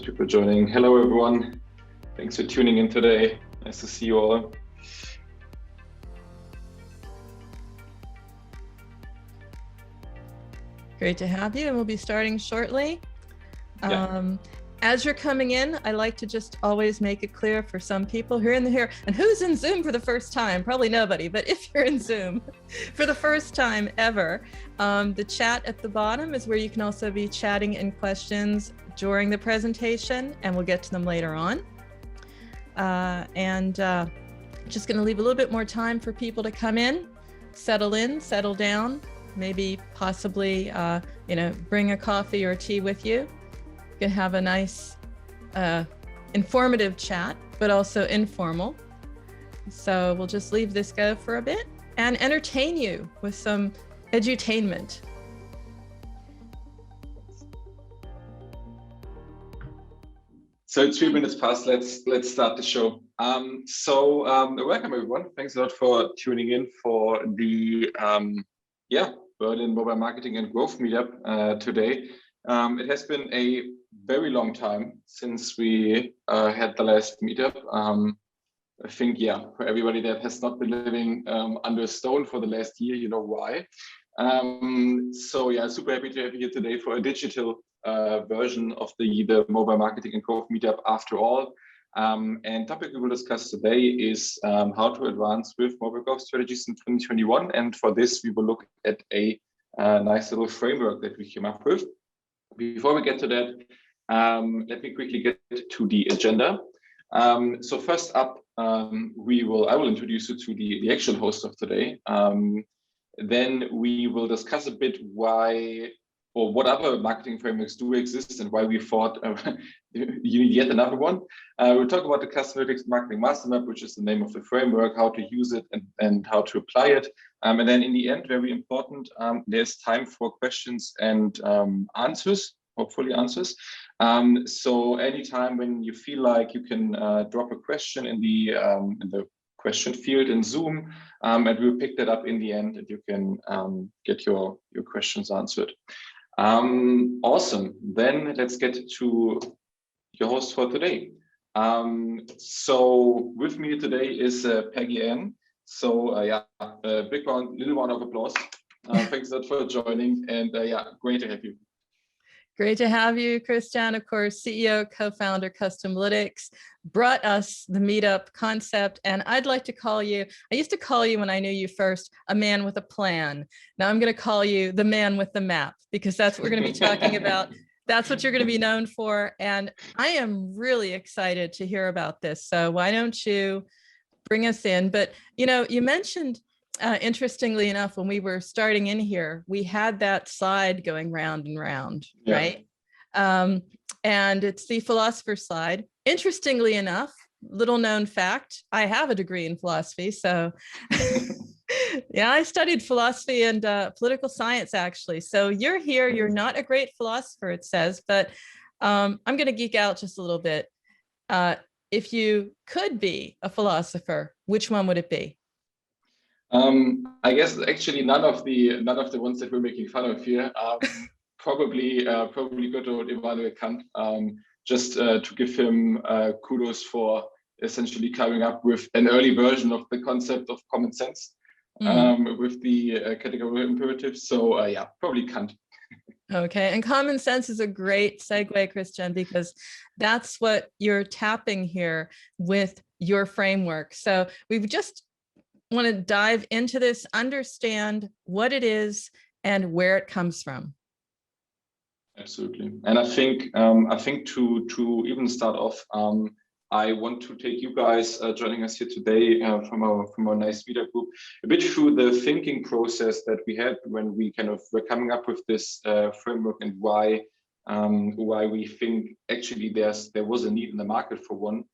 Thank you for joining. Hello, everyone. Thanks for tuning in today. Nice to see you all. Great to have you, and we'll be starting shortly. As you're coming in, I like to just always make it clear for some people who are in here, and who's in Zoom for the first time? Probably nobody, but if you're in Zoom for the first time ever, the chat at the bottom is where you can also be chatting in questions during the presentation, and we'll get to them later on. Just going to leave a little bit more time for people to come in, settle down, maybe possibly, bring a coffee or tea with you. You can have a nice, informative chat, but also informal. So we'll just leave this go for a bit and entertain you with some edutainment. So it's 3 minutes past. Let's start the show. Welcome everyone. Thanks a lot for tuning in for the Berlin Mobile Marketing and Growth Meetup today. It has been a very long time since we had the last meetup. I think, for everybody that has not been living under a stone for the last year, you know why. Super happy to have you here today for a digital version of the Mobile Marketing and Growth Meetup after all. And topic we will discuss today is how to advance with mobile growth strategies in 2021. And for this, we will look at a nice little framework that we came up with. Before we get to that, let me quickly get to the agenda. So first up, I will introduce you to the actual host of today. Then we will discuss a bit what other marketing frameworks do exist and why we thought you need yet another one. We'll talk about the Customlytics Marketing Master Map, which is the name of the framework, how to use it and how to apply it. And then in the end, very important, there's time for questions and answers, hopefully answers. So anytime when you feel like you can drop a question in the question field in Zoom, and we'll pick that up in the end and you can get your questions answered. Awesome. Then let's get to your host for today. So with me today is Peggy Anne. So little round of applause. Thanks a lot for joining, and great to have you. Great to have you, Christian. Of course, CEO, co-founder, Customlytics, brought us the meetup concept. And I'd like to call you, I used to call you when I knew you first, a man with a plan. Now I'm going to call you the man with the map, because that's what we're going to be talking about. That's what you're going to be known for. And I am really excited to hear about this. So why don't you bring us in? But, you mentioned, interestingly enough, when we were starting in here, we had that slide going round and round, right? And it's the philosopher slide. Interestingly enough, little known fact, I have a degree in philosophy. So I studied philosophy and political science, actually. So you're here, you're not a great philosopher, it says, but I'm going to geek out just a little bit. If you could be a philosopher, which one would it be? I guess actually none of the ones that we're making fun of here. Probably go to Immanuel Kant, just to give him kudos for essentially coming up with an early version of the concept of common sense with the categorical imperatives. So probably Kant. Okay, and common sense is a great segue, Christian, because that's what you're tapping here with your framework. So we've just want to dive into this, understand what it is and where it comes from. Absolutely. And I think to even start off, I want to take you guys joining us here today from our nice meetup group a bit through the thinking process that we had when we were coming up with this framework, and why we think actually there was a need in the market for one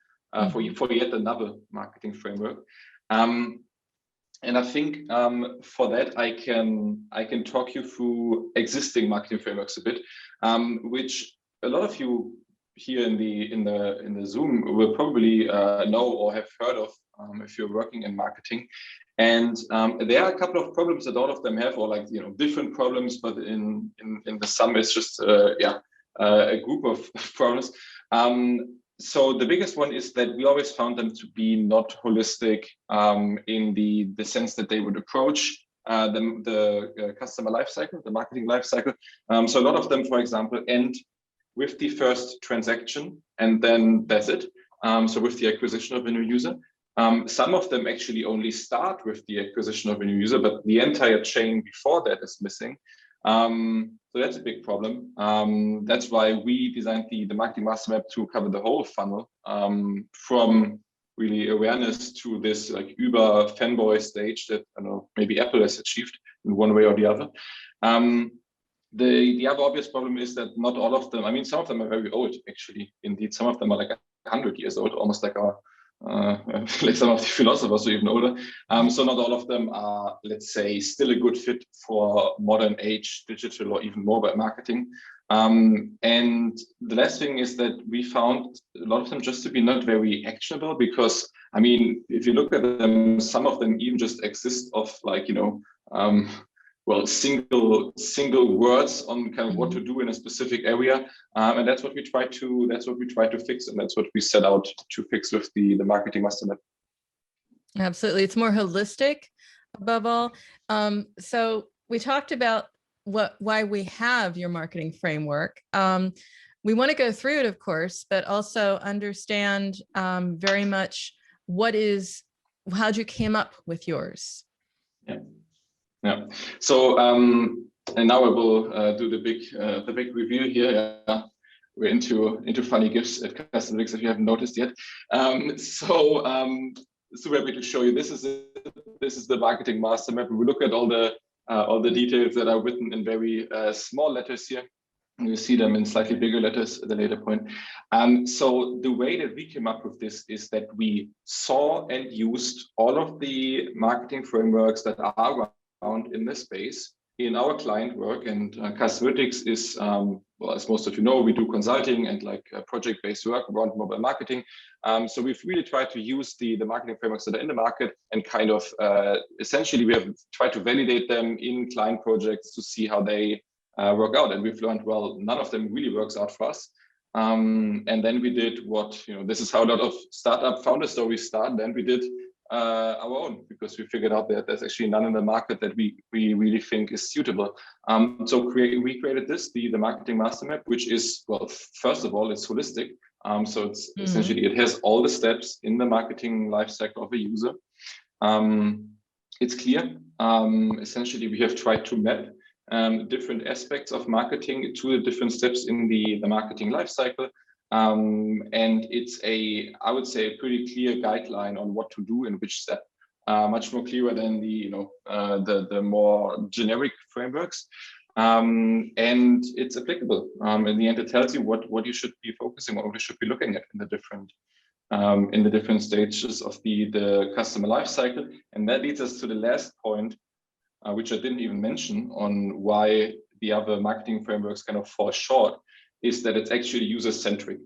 for yet another marketing framework. And I think for that I can talk you through existing marketing frameworks a bit, which a lot of you here in the Zoom will probably know or have heard of if you're working in marketing. And there are a couple of problems that all of them have, or different problems, but in the sum it's just a group of problems. So the biggest one is that we always found them to be not holistic in the sense that they would approach the customer lifecycle, the marketing lifecycle. So a lot of them, for example, end with the first transaction, and then that's it. So with the acquisition of a new user. Some of them actually only start with the acquisition of a new user, but the entire chain before that is missing. So that's a big problem. That's why we designed the Marketing Master Map to cover the whole funnel, from really awareness to this like Uber fanboy stage that I don't know maybe Apple has achieved in one way or the other. The other obvious problem is that not all of them, I mean, some of them are very old, actually. Indeed, some of them are like 100 years old, almost like our, like some of the philosophers are even older. So not all of them are, let's say, still a good fit for modern age digital or even mobile marketing. And the last thing is that we found a lot of them just to be not very actionable because, I mean, if you look at them, some of them even just exist of like, you know, well, single words on kind of what to do in a specific area, and that's what we try to fix, and that's what we set out to fix with the Marketing Master Map. Absolutely, it's more holistic, above all. So we talked about why we have your marketing framework. We want to go through it, of course, but also understand very much how'd you came up with yours. Yeah. So and now I will do the big review here. Yeah. We're into funny gifts at Customlytics if you haven't noticed yet. So happy to show you. This is the Marketing Master Map. We look at all the details that are written in very small letters here. You see them in slightly bigger letters at a later point. So the way that we came up with this is that we saw and used all of the marketing frameworks that are around in this space in our client work, and Customlytics is, well, as most of you know, we do consulting and like project-based work around mobile marketing. So we've really tried to use the marketing frameworks that are in the market and kind of essentially we have tried to validate them in client projects to see how they work out. And we've learned, well, none of them really works out for us. And then we did what, you know, this is how a lot of startup founder stories start. Then we did our own, because we figured out that there's actually none in the market that we really think is suitable. So we created the Marketing Master Map, which is, well, first of all, it's holistic. So it's essentially, it has all the steps in the marketing lifecycle of a user. It's clear. Essentially, we have tried to map different aspects of marketing to the different steps in the marketing lifecycle. And it's I would say, a pretty clear guideline on what to do in which step, much more clearer than the more generic frameworks. And it's applicable. In the end, it tells you what you should be focusing on, what you should be looking at in the different stages of the customer lifecycle. And that leads us to the last point, which I didn't even mention, on why the other marketing frameworks kind of fall short, is that it's actually user-centric.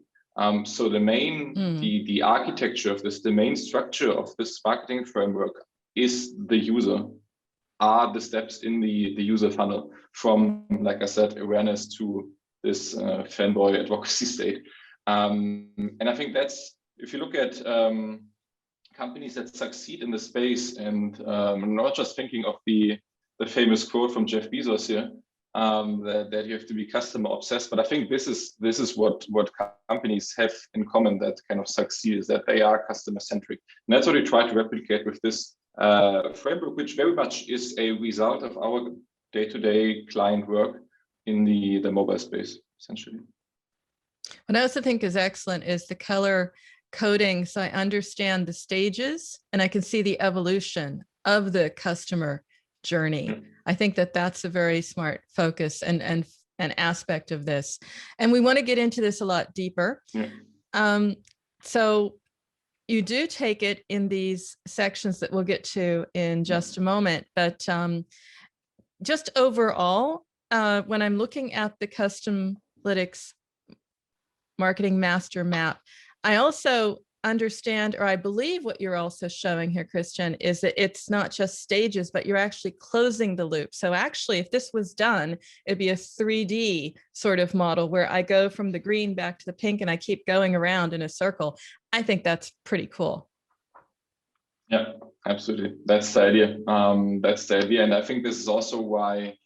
So the main, the architecture of this, the main structure of this marketing framework is the user, are the steps in the user funnel, from, like I said, awareness to this fanboy advocacy state. And I think that's, if you look at companies that succeed in the space, and I'm not just thinking of the famous quote from Jeff Bezos here, that you have to be customer obsessed, but I think this is what companies have in common that kind of succeed, is that they are customer centric, and that's what we try to replicate with this framework, which very much is a result of our day-to-day client work in the mobile space, essentially. What I also think is excellent is the color coding, so I understand the stages and I can see the evolution of the customer journey. I think that that's a very smart focus and an aspect of this. And we want to get into this a lot deeper. So you do take it in these sections that we'll get to in just a moment, but just overall, when I'm looking at the Customlytics Marketing Master Map, I also understand, or I believe what you're also showing here, Christian, is that it's not just stages, but you're actually closing the loop. So actually, if this was done, it'd be a 3D sort of model where I go from the green back to the pink and I keep going around in a circle. I think that's pretty cool. Yeah, absolutely. That's the idea. That's the idea. And I think this is also why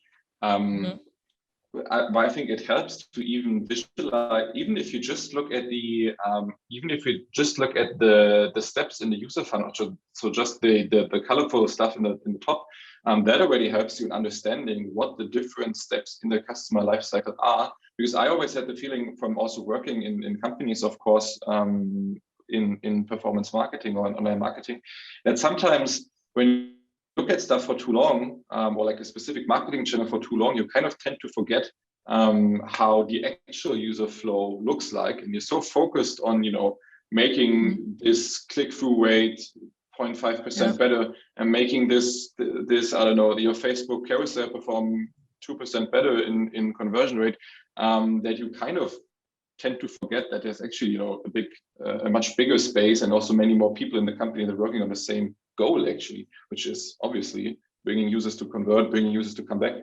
I think it helps to even visualize, even if you just look at the steps in the user funnel, so just the colorful stuff in the top, that already helps you in understanding what the different steps in the customer lifecycle are. Because I always had the feeling from also working in companies, of course, in performance marketing or in online marketing, that sometimes when you look at stuff for too long, or like a specific marketing channel for too long, you kind of tend to forget how the actual user flow looks like, and you're so focused on making this click-through rate 0.5% better, and making this I don't know, your Facebook carousel perform 2% better in conversion rate, that you kind of tend to forget that there's actually a much bigger space and also many more people in the company that are working on the same goal, actually, which is obviously bringing users to convert, bringing users to come back.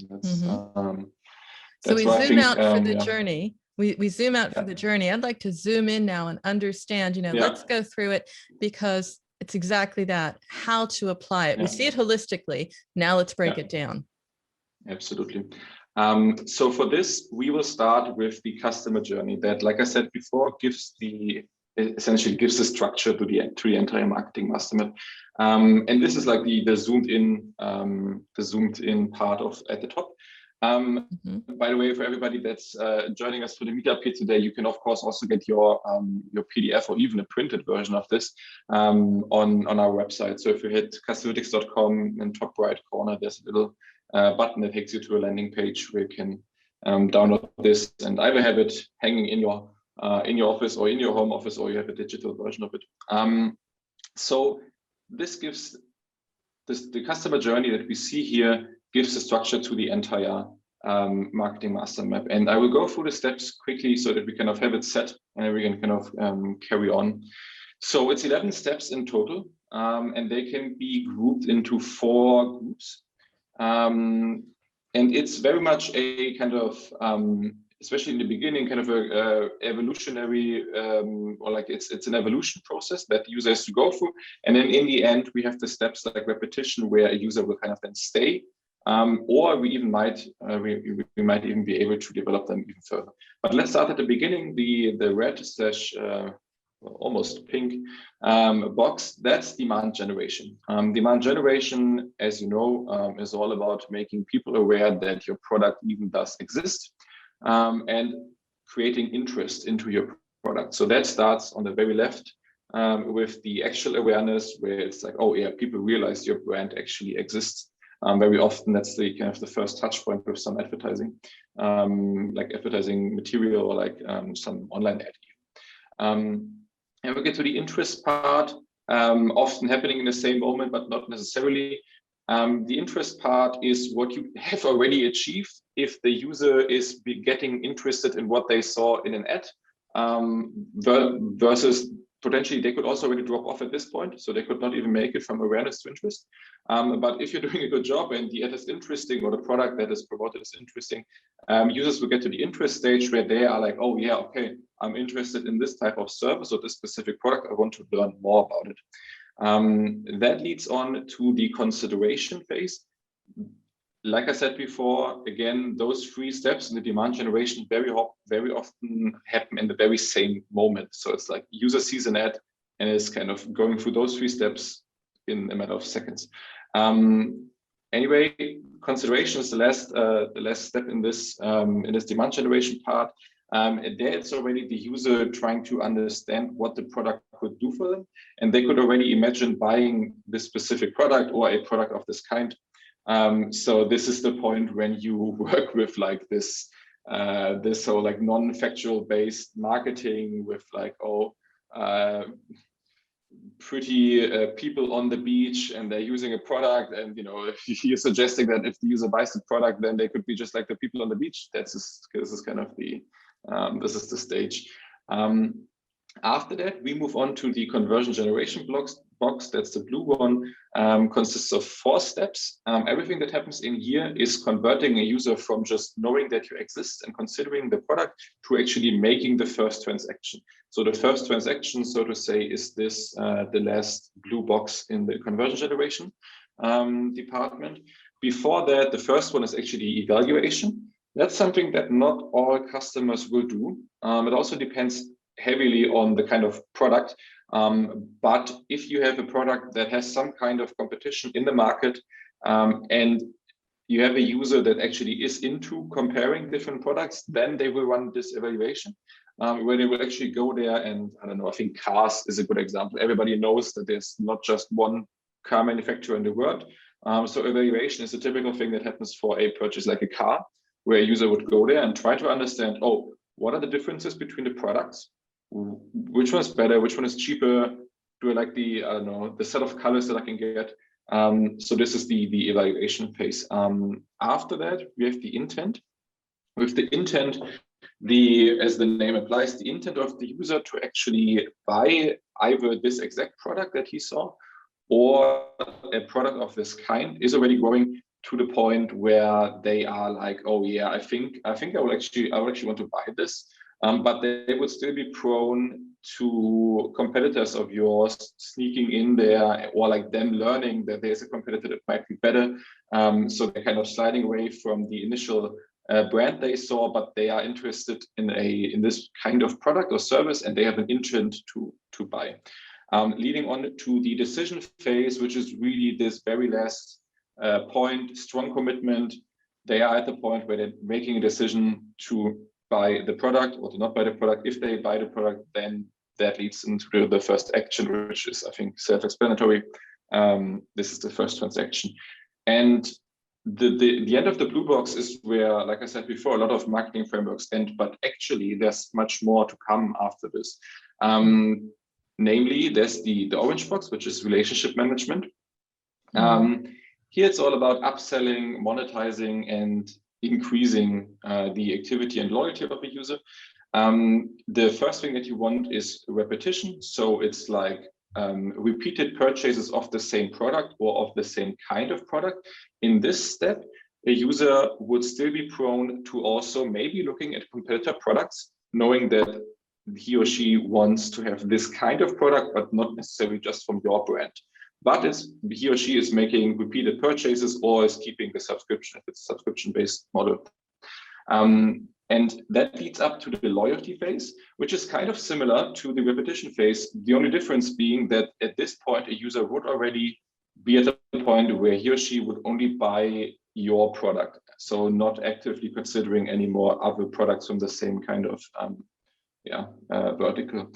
That's, so we zoom out for the journey. We zoom out for the journey. I'd like to zoom in now and understand, let's go through it, because it's exactly that, how to apply it. We see it holistically. Now let's break it down. Absolutely. So for this, we will start with the customer journey that, like I said before, essentially gives the structure to the entire marketing master map. And this is like the zoomed in part of at the top. By the way, for everybody that's joining us for the meetup here today, you can of course also get your PDF or even a printed version of this on our website. So if you hit Customlytics.com, in top right corner, there's a little button that takes you to a landing page where you can download this and either have it hanging in your office or in your home office, or you have a digital version of it. So this gives the customer journey that we see here gives a structure to the entire marketing master map. And I will go through the steps quickly so that we kind of have it set and we can kind of carry on. So it's 11 steps in total, and they can be grouped into 4 groups. And it's very much a kind of, especially in the beginning, kind of a evolutionary, or like it's an evolution process that the user has to go through. And then in the end, we have the steps like repetition, where a user will kind of then stay, or we even might we might even be able to develop them even further. But let's start at the beginning. The red / almost pink box, that's demand generation. Demand generation, as you know, is all about making people aware that your product even does exist, and creating interest into your product. So that starts on the very left with the actual awareness, where it's like, oh yeah, people realize your brand actually exists. Very often that's the kind of the first touch point with some advertising, like advertising material or like some online ad. And we get to the interest part, often happening in the same moment, but not necessarily. The interest part is what you have already achieved if the user is getting interested in what they saw in an ad, versus potentially they could also already drop off at this point, so they could not even make it from awareness to interest. But if you're doing a good job and the ad is interesting, or the product that is promoted is interesting, users will get to the interest stage where they are like, oh yeah, okay, I'm interested in this type of service or this specific product. I want to learn more about it. That leads on to the consideration phase. Like I said before, again, those 3 steps in the demand generation very often happen in the very same moment. So it's like user sees an ad and is kind of going through those 3 steps in a matter of seconds. Anyway, consideration is the last step in this demand generation part. And there it's already the user trying to understand what the product could do for them, and they could already imagine buying this specific product or a product of this kind. So this is the point when you work with like this whole like non-factual based marketing with like, pretty people on the beach and they're using a product, and if you're suggesting that if the user buys the product, then they could be just like the people on the beach. This is kind of the this is the stage. After that, we move on to the conversion generation box. That's the blue one. Consists of 4 steps. Everything that happens in here is converting a user from just knowing that you exist and considering the product to actually making the first transaction. So the first transaction, so to say, is this the last blue box in the conversion generation department. Before that, the first one is actually evaluation. That's something that not all customers will do. It also depends heavily on the kind of product. But if you have a product that has some kind of competition in the market, and you have a user that actually is into comparing different products, then they will run this evaluation, where they will actually go there and, I don't know, I think cars is a good example. Everybody knows that there's not just one car manufacturer in the world. So evaluation is a typical thing that happens for a purchase like a car, where a user would go there and try to understand, oh, what are the differences between the products? Which one's better? Which one is cheaper? Do I like the, I don't know, the set of colors that I can get? So this is the evaluation phase. After that, we have the intent. With the intent, as the name implies, the intent of the user to actually buy either this exact product that he saw or a product of this kind is already growing to the point where they are like, oh yeah, I think I will actually want to buy this. But they would still be prone to competitors of yours sneaking in there, or like them learning that there's a competitor that might be better. So they're kind of sliding away from the initial brand they saw, but they are interested in this kind of product or service, and they have an intent to buy. Leading on to the decision phase, which is really this very last point, strong commitment. They are at the point where they're making a decision to buy the product or to not buy the product. If they buy the product, then that leads into the first action, which is, I think, self-explanatory. This is the first transaction. And the end of the blue box is where, like I said before, a lot of marketing frameworks end, but actually there's much more to come after this. Namely, there's the orange box, which is relationship management. Here it's all about upselling, monetizing, and increasing the activity and loyalty of a user. The first thing that you want is repetition. So it's like repeated purchases of the same product or of the same kind of product. In this step, a user would still be prone to also maybe looking at competitor products, knowing that he or she wants to have this kind of product, but not necessarily just from your brand. But he or she is making repeated purchases or is keeping the subscription if it's a subscription-based model. And that leads up to the loyalty phase, which is kind of similar to the repetition phase. The only difference being that at this point, a user would already be at the point where he or she would only buy your product. So not actively considering any more other products from the same kind of vertical.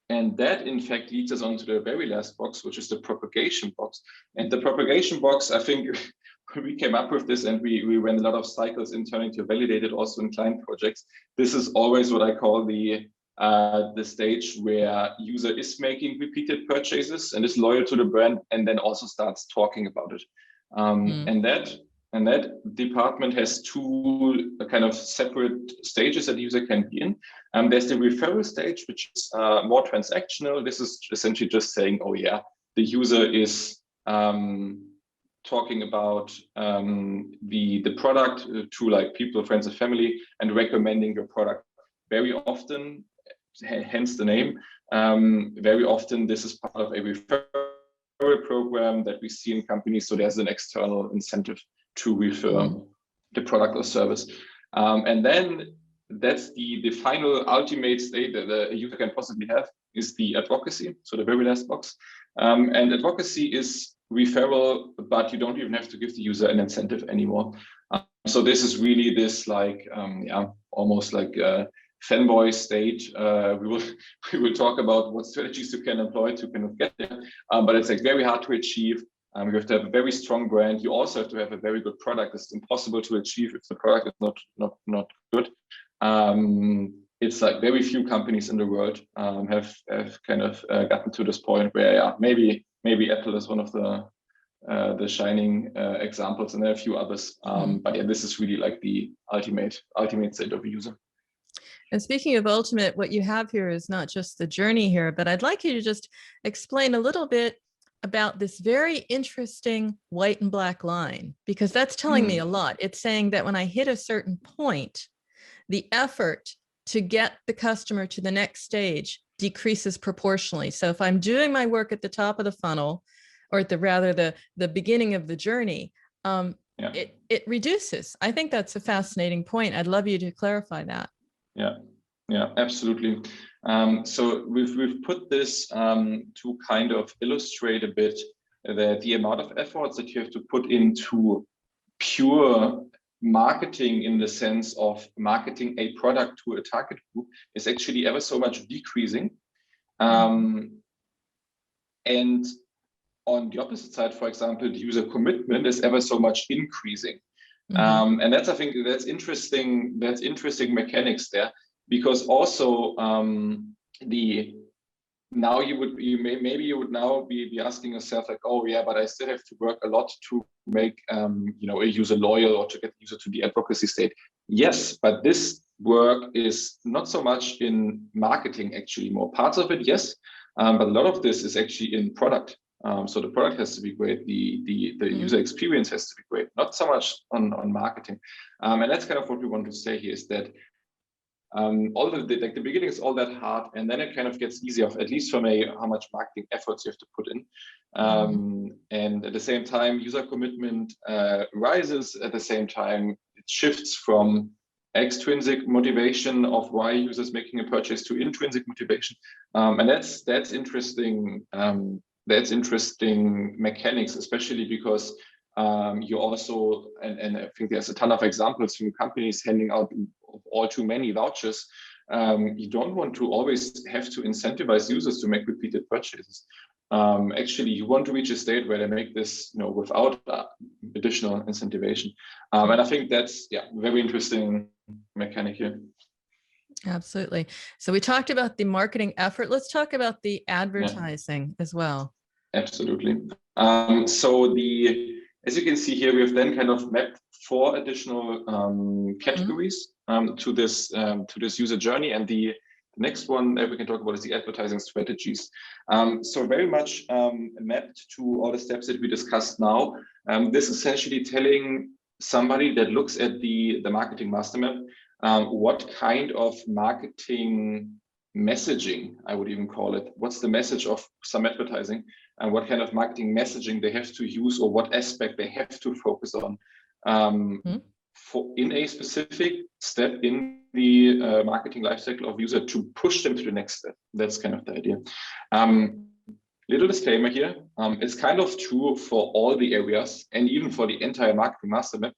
And that, in fact, leads us on to the very last box, which is the propagation box. And the propagation box, I think we came up with this and we ran a lot of cycles internally to validate it also in client projects. This is always what I call the stage where user is making repeated purchases and is loyal to the brand and then also starts talking about it. And that department has 2 kind of separate stages that the user can be in. There's the referral stage, which is more transactional. This is essentially just saying, oh yeah, the user is talking about the product to like people, friends and family and recommending your product. Very often, hence the name, very often this is part of a referral program that we see in companies. So there's an external incentive to refer the product or service. And then that's the final ultimate state that a user can possibly have is the advocacy, so the very last box. And advocacy is referral, but you don't even have to give the user an incentive anymore. So this is really this like, almost like a fanboy state. We will talk about what strategies you can employ to kind of get there, but it's like very hard to achieve. You have to have a very strong brand. You also have to have a very good product. It's impossible to achieve if the product is not good. It's like very few companies in the world have kind of gotten to this point where maybe Apple is one of the shining examples, and there are a few others. But yeah, this is really like the ultimate state of a user. And speaking of ultimate, what you have here is not just the journey here, but I'd like you to just explain a little bit about this very interesting white and black line, because that's telling me a lot. It's saying that when I hit a certain point, the effort to get the customer to the next stage decreases proportionally. So if I'm doing my work at the top of the funnel, or at the beginning of the journey, it reduces. I think that's a fascinating point. I'd love you to clarify that. Yeah, absolutely. So we've put this to kind of illustrate a bit that the amount of efforts that you have to put into pure marketing, in the sense of marketing a product to a target group, is actually ever so much decreasing. And on the opposite side, for example, the user commitment is ever so much increasing. And that's, I think, that's interesting. That's interesting mechanics there, because also maybe you would now be asking yourself like, oh yeah, but I still have to work a lot to make a user loyal, or to get the user to the advocacy state. Yes, but this work is not so much in marketing, actually. More parts of it, yes, but a lot of this is actually in product. So the product has to be great, the user experience has to be great, not so much on marketing. And that's kind of what we want to say here, is that the beginning is all that hard, and then it kind of gets easier, at least from how much marketing efforts you have to put in. And at the same time, user commitment rises. At the same time, it shifts from extrinsic motivation of why users making a purchase to intrinsic motivation. And that's interesting. That's interesting mechanics, especially because you also, and I think there's a ton of examples from companies handing out all too many vouchers. You don't want to always have to incentivize users to make repeated purchases. Actually, you want to reach a state where they make this, without additional incentivization. And I think that's very interesting mechanic here. Absolutely. So we talked about the marketing effort. Let's talk about the advertising as well. Absolutely. As you can see here, we have then kind of mapped 4 additional categories to this user journey, and the next one that we can talk about is the advertising strategies. So very much mapped to all the steps that we discussed now. This is essentially telling somebody that looks at the marketing master map what kind of marketing messaging, I would even call it, what's the message of some advertising, and what kind of marketing messaging they have to use, or what aspect they have to focus on in a specific step in the marketing lifecycle of user, to push them to the next step. That's kind of the idea. Little disclaimer here, it's kind of true for all the areas, and even for the entire marketing master map,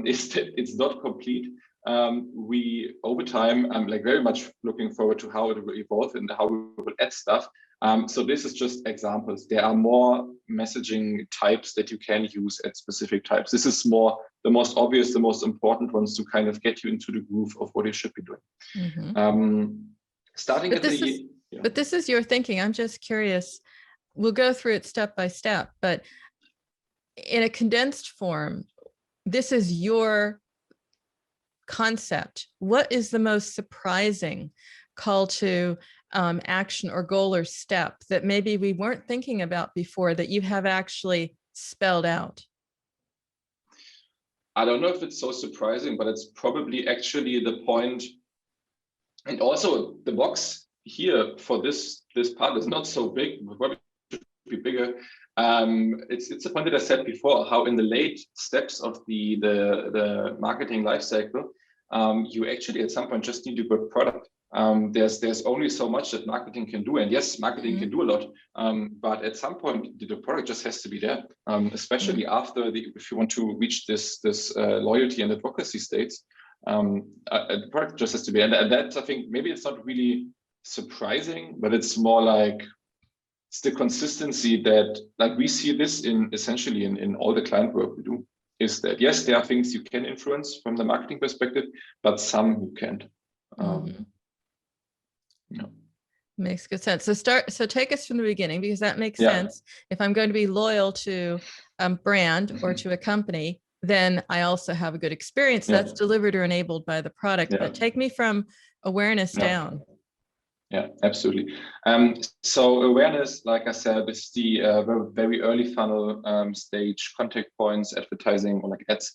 is that it's not complete. We, over time, I'm very much looking forward to how it will evolve and how we will add stuff. So this is just examples. There are more messaging types that you can use at specific types. This is more the most obvious, the most important ones to kind of get you into the groove of what you should be doing. But this is your thinking. I'm just curious. We'll go through it step by step, but in a condensed form, this is your concept. What is the most surprising call to action or goal or step that maybe we weren't thinking about before that you have actually spelled out? I don't know if it's so surprising, but it's probably actually the point. And also the box here for this part is not so big, but probably should be bigger. It's a point that I said before, how in the late steps of the marketing lifecycle, you actually at some point just need a good product. There's only so much that marketing can do, and yes, marketing can do a lot, but at some point the product just has to be there, especially after if you want to reach this loyalty and advocacy states, the product just has to be, and that, I think, maybe it's not really surprising, but it's more like it's the consistency that, like, we see this essentially in all the client work we do, is that yes, there are things you can influence from the marketing perspective, but some you can't. Makes good sense. So take us from the beginning, because that makes sense. If I'm going to be loyal to a brand or to a company, then I also have a good experience that's delivered or enabled by the product. But take me from awareness down. Yeah, absolutely. So awareness, like I said, is the very early funnel stage, contact points, advertising, or like ads.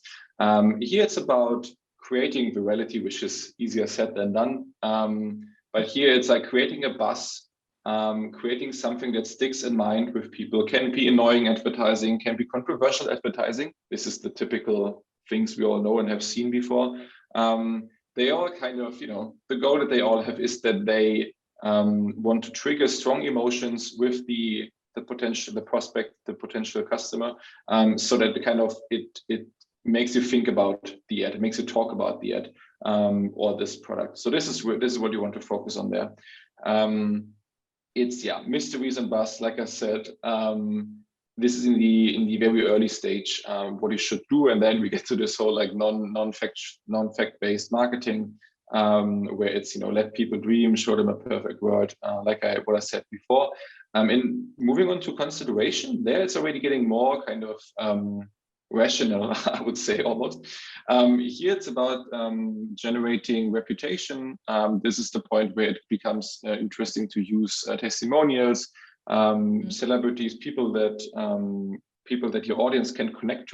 Here it's about creating virality, which is easier said than done. But here it's like creating a buzz, creating something that sticks in mind with people. Can be annoying advertising, can be controversial advertising. This is the typical things we all know and have seen before. They all kind of, the goal that they all have is that they want to trigger strong emotions with the potential, the prospect, the potential customer, so that the kind of it makes you think about the ad, it makes you talk about the ad or this product. So this is what you want to focus on there. It's mysteries and buzz, like I said. This is in the very early stage, what you should do, and then we get to this whole like non-fact based marketing, where it's let people dream, show them a perfect world, like what I said before. And moving on to consideration, there it's already getting more kind of rational, I would say almost. Here it's about generating reputation. This is the point where it becomes interesting to use testimonials, celebrities, people that your audience can connect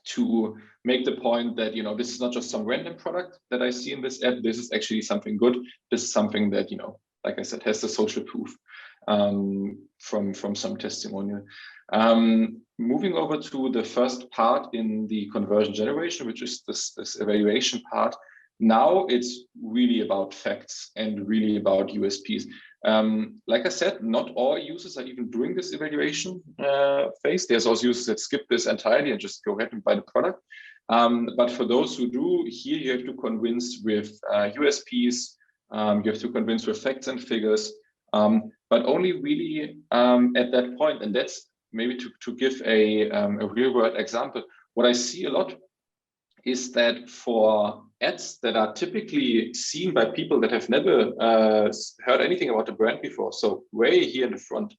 to make the point that this is not just some random product that I see in this ad. This is actually something good. This is something that like I said, has the social proof from some testimonial. Moving over to the first part in the conversion generation, which is this evaluation part. Now it's really about facts and really about USPs. Like I said, not all users are even doing this evaluation phase. There's also users that skip this entirely and just go ahead and buy the product. But for those who do, here you have to convince with USPs, you have to convince with facts and figures, but only really at that point. And that's maybe to give a real world example. What I see a lot is that for ads that are typically seen by people that have never heard anything about the brand before, so way here in the front,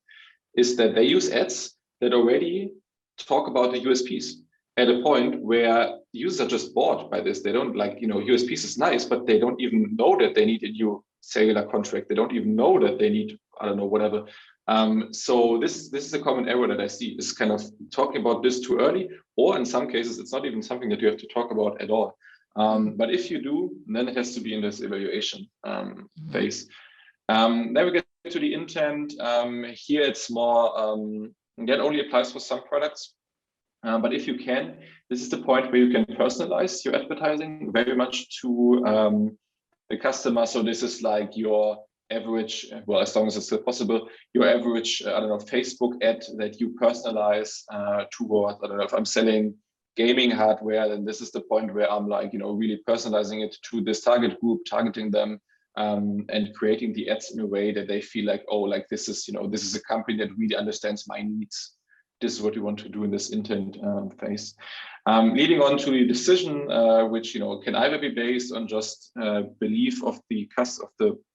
is that they use ads that already talk about the USPs at a point where users are just bored by this. They don't like, USPs is nice, but they don't even know that they need a new cellular contract. They don't even know that they need, I don't know, whatever. So this is a common error that I see, is kind of talking about this too early, or in some cases, it's not even something that you have to talk about at all. But if you do, then it has to be in this evaluation phase. Then we get to the intent. Here it's more, that only applies for some products. But if you can, this is the point where you can personalize your advertising very much to the customer. So this is like your average, well, as long as it's still possible, your average, I don't know, Facebook ad that you personalize towards, I don't know, if I'm selling gaming hardware, then this is the point where I'm like, really personalizing it to this target group, targeting them, and creating the ads in a way that they feel like, oh, like this is, this is a company that really understands my needs. This is what you want to do in this intent phase. Leading on to the decision, which can either be based on just belief of the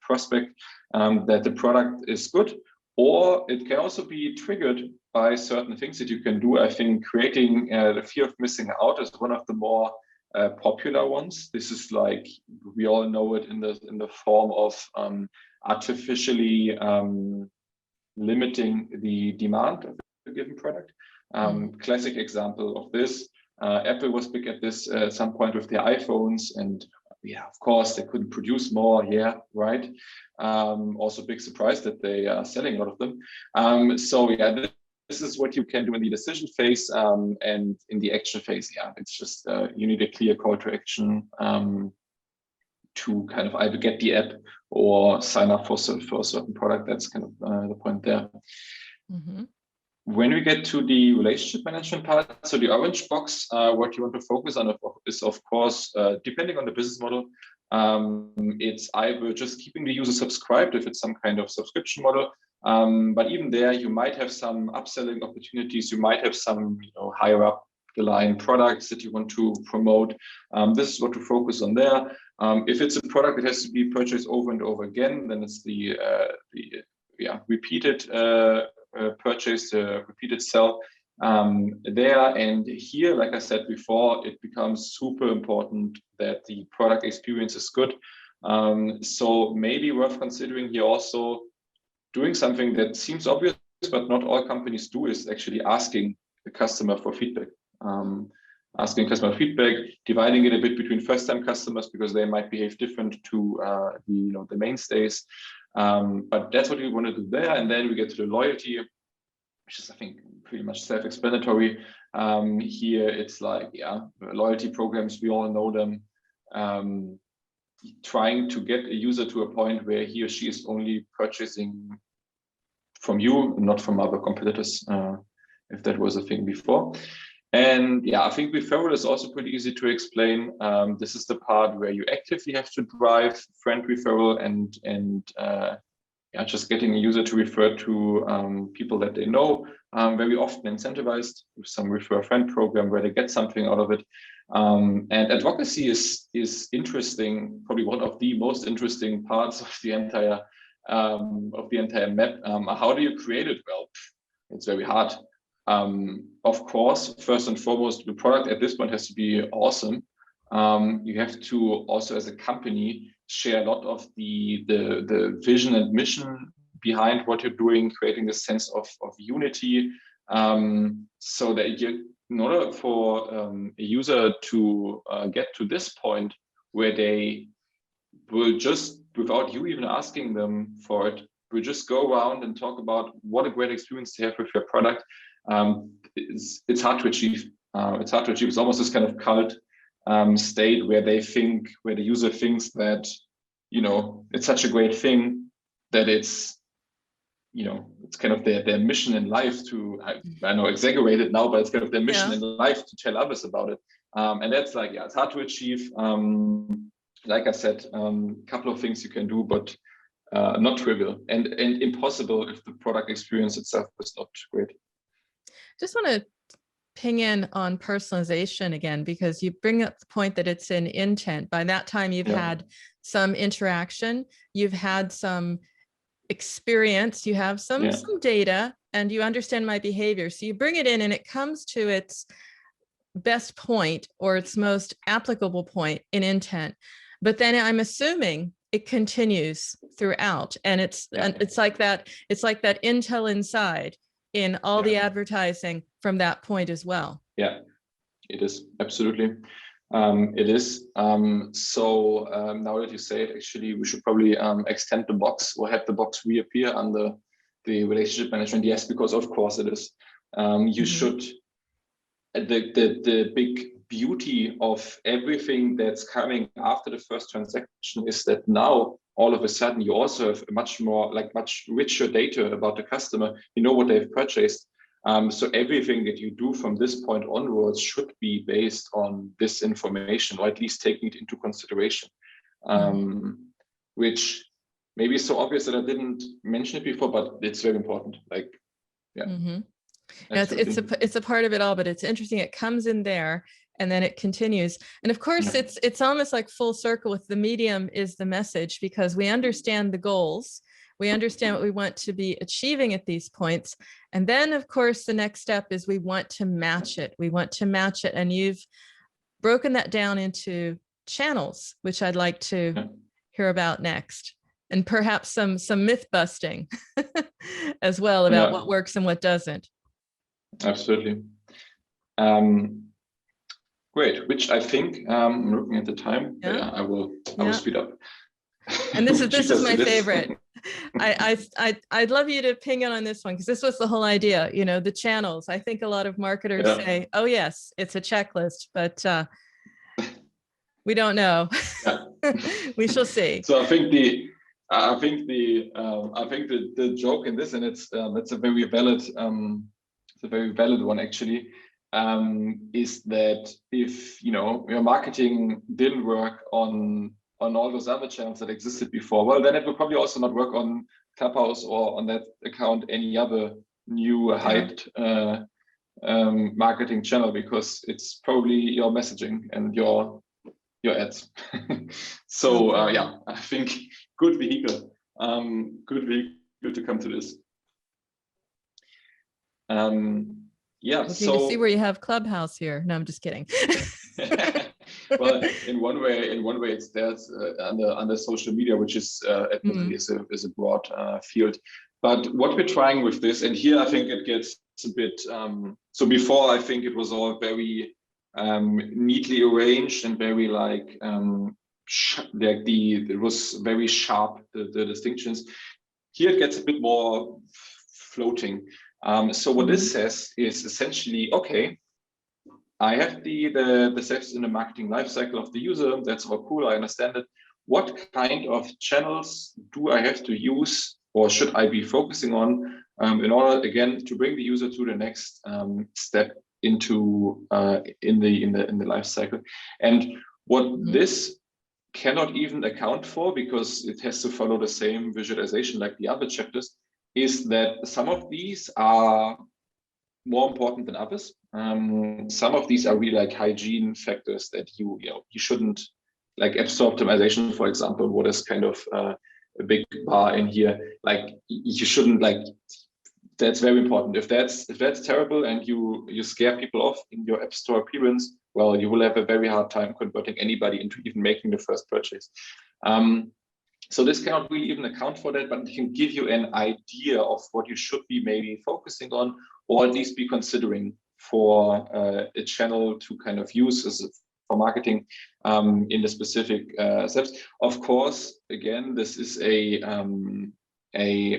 prospect that the product is good, or it can also be triggered by certain things that you can do. I think creating the fear of missing out is one of the more popular ones. This is like, we all know it in the form of artificially limiting the demand of a given product. Classic example of this, Apple was big at this at some point with their iPhones, and of course they couldn't produce more. Right. Also big surprise that they are selling a lot of them. So this is what you can do in the decision phase, and in the action phase. It's just you need a clear call to action to kind of either get the app or sign up for a certain product. That's kind of the point there. When we get to the relationship management part, so the orange box, what you want to focus on is, of course, depending on the business model, it's either just keeping the user subscribed if it's some kind of subscription model, but even there, you might have some upselling opportunities. You might have some, higher up the line products that you want to promote. This is what to focus on there. If it's a product that has to be purchased over and over again, then it's the repeated purchase, repeated sell. there. And here, like I said before, it becomes super important that the product experience is good. So maybe worth considering here also doing something that seems obvious, but not all companies do, is actually asking the customer for feedback. Asking customer feedback, dividing it a bit between first-time customers because they might behave different to the mainstays. But that's what we want to do there. And then we get to the loyalty, which is, I think, pretty much self-explanatory. Here it's like, loyalty programs, we all know them. Trying to get a user to a point where he or she is only purchasing from you, not from other competitors, if that was a thing before. And I think referral is also pretty easy to explain. This is the part where you actively have to drive friend referral and just getting a user to refer to people that they know, very often incentivized with some refer a friend program where they get something out of it. And advocacy is interesting, probably one of the most interesting parts of the entire map. How do you create it? Well, it's very hard. Of course, first and foremost, the product at this point has to be awesome. You have to also, as a company, share a lot of the vision and mission behind what you're doing, creating this sense of unity, so that in order for a user to get to this point where they will just, without you even asking them for it, will just go around and talk about what a great experience they have with your product. It's hard to achieve. It's hard to achieve. It's almost this kind of cult state where the user thinks that, it's such a great thing that it's kind of their mission in life to, I know, exaggerate it now, but it's kind of their mission in life to tell others about it. And that's like, it's hard to achieve. Like I said, a couple of things you can do, but not trivial and impossible if the product experience itself is not great. Just want to ping in on personalization again, because you bring up the point that it's an intent. By that time, you've had some interaction, you've had some experience, you have some data, and you understand my behavior. So you bring it in and it comes to its best point or its most applicable point in intent. But then I'm assuming it continues throughout, and it's like that intel inside in all the advertising from that point as well. Yeah, it is absolutely. It is. So now that you say it, actually, we should probably extend the box or have the box reappear under the relationship management. Yes, because of course it is. You should. The big beauty of everything that's coming after the first transaction is that now all of a sudden you also have much richer data about the customer. You know what they've purchased. So everything that you do from this point onwards should be based on this information, or at least taking it into consideration, which maybe is so obvious that I didn't mention it before, but it's very important. It's a part of it all, but it's interesting. It comes in there and then it continues. And of course, it's almost like full circle with the medium is the message, because we understand the goals. We understand what we want to be achieving at these points. And then, of course, the next step is we want to match it. We want to match it. And you've broken that down into channels, which I'd like to hear about next. And perhaps some myth busting as well about what works and what doesn't. Absolutely. Great, which I think, I'm looking at the time. I will speed up. And this is my favorite. I'd love you to ping in on this one, because this was the whole idea, the channels. I think a lot of marketers say, oh yes, it's a checklist, but we don't know. We shall see. So I think the joke in this, and it's a very valid one actually, is that if your marketing didn't work on all those other channels that existed before, well, then it will probably also not work on Clubhouse or on that account any other new hyped marketing channel, because it's probably your messaging and your ads. So I think good vehicle to come to this. Yeah, looking to see where you have Clubhouse here. No, I'm just kidding. Well, in one way, it's there's under social media, which is admittedly is a broad field. But what we're trying with this, and here I think it gets a bit. So before, I think it was all very neatly arranged and very like it was very sharp, the distinctions. Here it gets a bit more floating. So what this says is essentially, okay, I have the steps in the marketing lifecycle of the user. That's all cool. I understand it. What kind of channels do I have to use, or should I be focusing on in order, again, to bring the user to the next step into in the lifecycle? And what this cannot even account for, because it has to follow the same visualization like the other chapters, is that some of these are more important than others. Some of these are really like hygiene factors that you shouldn't, like app store optimization, for example, what is kind of a big bar in here. Like you shouldn't, like, that's very important. If that's terrible and you scare people off in your app store appearance, well, you will have a very hard time converting anybody into even making the first purchase. So this cannot really even account for that, but it can give you an idea of what you should be maybe focusing on, or at least be considering for a channel to kind of use for marketing in the specific steps. Of course, again, this is a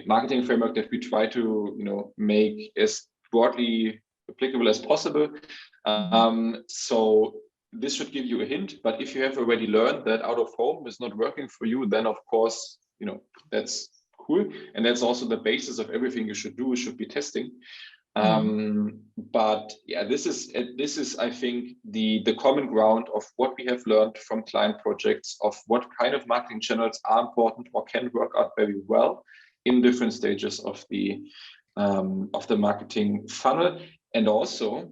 marketing framework that we try to make as broadly applicable as possible. So this should give you a hint, but if you have already learned that out of home is not working for you, then of course, that's cool. And that's also the basis of everything you should do, should be testing. But yeah, this is, I think, the common ground of what we have learned from client projects, of what kind of marketing channels are important or can work out very well in different stages of the marketing funnel. And also,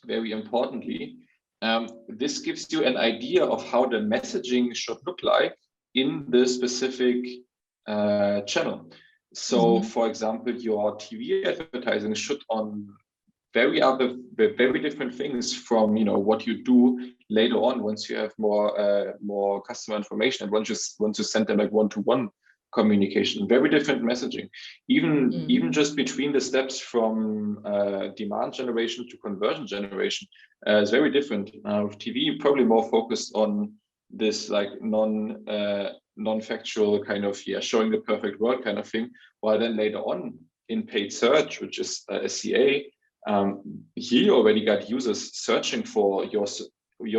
very importantly, this gives you an idea of how the messaging should look like in the specific channel. So, for example, your TV advertising should on very different things from what you do later on once you have more customer information, and once you send them like one-to-one communication. Very different messaging, even just between the steps from demand generation to conversion generation is very different. With TV, probably more focused on this like non-factual kind of showing the perfect world kind of thing, while then later on in paid search, which is SEA, he already got users searching for your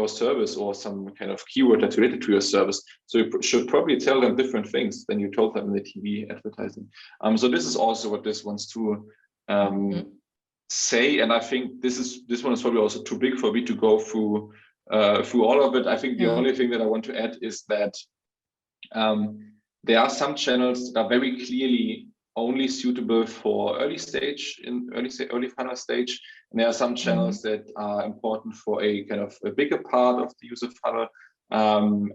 service or some kind of keyword that's related to your service. So you should probably tell them different things than you told them in the TV advertising. So this is also what this wants to say. And I think this one is probably also too big for me to go through all of it. I think the only thing that I want to add is that there are some channels that are very clearly only suitable for early funnel stage, and there are some channels that are important for a kind of a bigger part of the user funnel,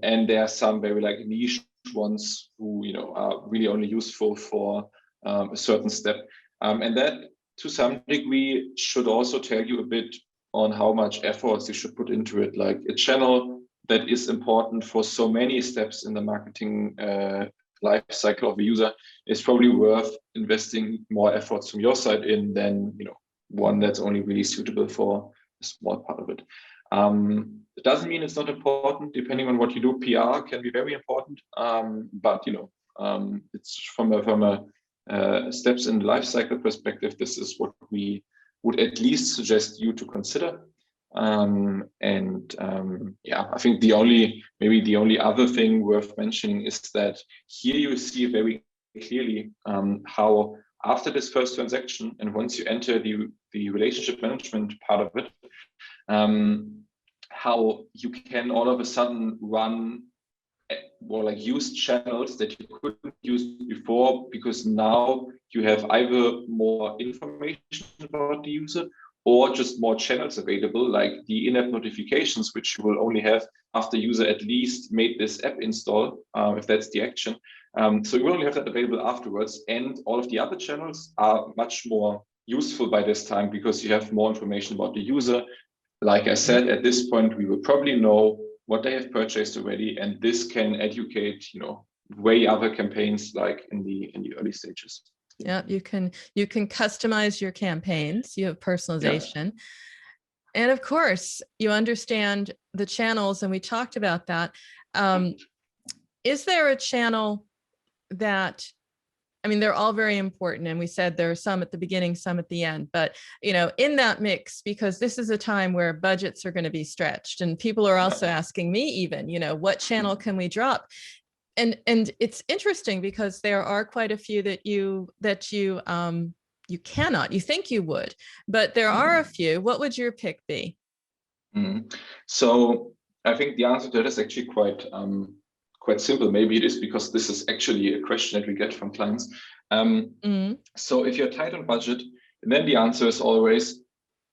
and there are some very like niche ones who are really only useful for a certain step, and that to some degree should also tell you a bit on how much efforts you should put into it. Like a channel that is important for so many steps in the marketing life cycle of a user is probably worth investing more efforts from your side in than one that's only really suitable for a small part of it. It doesn't mean it's not important. Depending on what you do, PR can be very important, but it's from a steps in the life cycle perspective, this is what we would at least suggest you to consider. I think the only other thing worth mentioning is that here you see very clearly how after this first transaction, and once you enter the relationship management part of it, how you can all of a sudden run or like use channels that you couldn't use before, because now you have either more information about the user or just more channels available, like the in-app notifications, which you will only have after user at least made this app install, if that's the action. So you will only have that available afterwards, and all of the other channels are much more useful by this time because you have more information about the user. Like I said, at this point, we will probably know what they have purchased already, and this can educate, way other campaigns like in the early stages. Yeah, you can customize your campaigns. You have personalization. Yeah. And of course, you understand the channels, and we talked about that. Is there a channel that, I mean, they're all very important, and we said there are some at the beginning, some at the end, but in that mix, because this is a time where budgets are going to be stretched, and people are also asking me even, what channel can we drop? And it's interesting because there are quite a few that you cannot. You think you would, but there are a few. What would your pick be? So I think the answer to that is actually quite simple. Maybe it is because this is actually a question that we get from clients. So if you're tight on budget, then the answer is always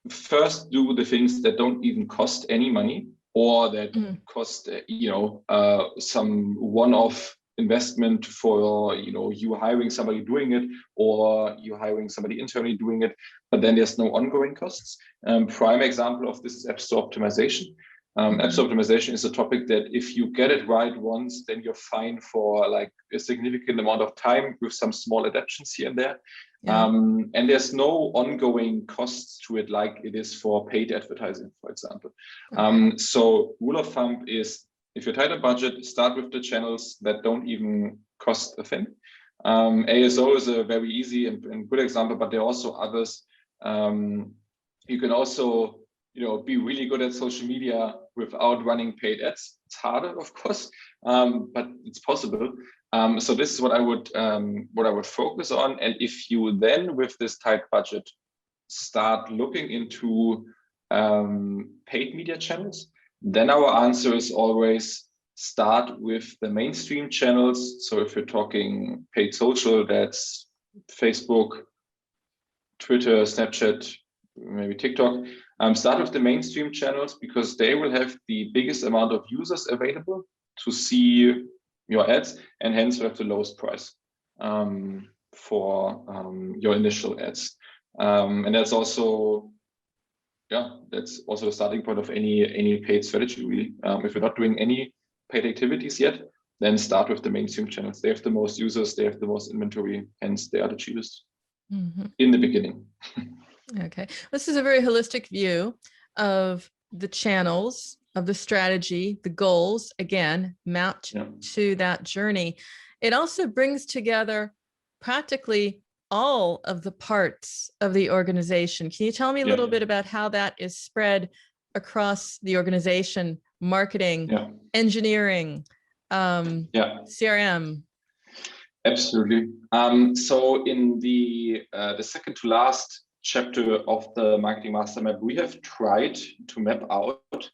first do the things that don't even cost any money, or that cost some one-off investment for you hiring somebody doing it, or you hiring somebody internally doing it, but then there's no ongoing costs. Prime example of this is app store optimization. App store optimization is a topic that if you get it right once, then you're fine for like a significant amount of time with some small adaptations here and there. Yeah. And there's no ongoing costs to it like it is for paid advertising, for example. Okay. So rule of thumb is, if you're tight on budget, start with the channels that don't even cost a thing. ASO is a very easy and good example, but there are also others. You can also be really good at social media without running paid ads. It's harder, of course, but it's possible. So this is what I would focus on. And if you then, with this tight budget, start looking into paid media channels, then our answer is always start with the mainstream channels. So if you're talking paid social, that's Facebook, Twitter, Snapchat, maybe TikTok. Start with the mainstream channels because they will have the biggest amount of users available to see your ads, and hence you have the lowest price for your initial ads. And that's also the starting point of any paid strategy, really. If you're not doing any paid activities yet, then start with the mainstream channels. They have the most users, they have the most inventory, hence they are the cheapest in the beginning. Okay, this is a very holistic view of the channels, of the strategy, the goals, again, mapped to that journey. It also brings together practically all of the parts of the organization. Can you tell me a little bit about how that is spread across the organization? Marketing, engineering, CRM. Absolutely. So in the second to last chapter of the Marketing Master Map, we have tried to map out,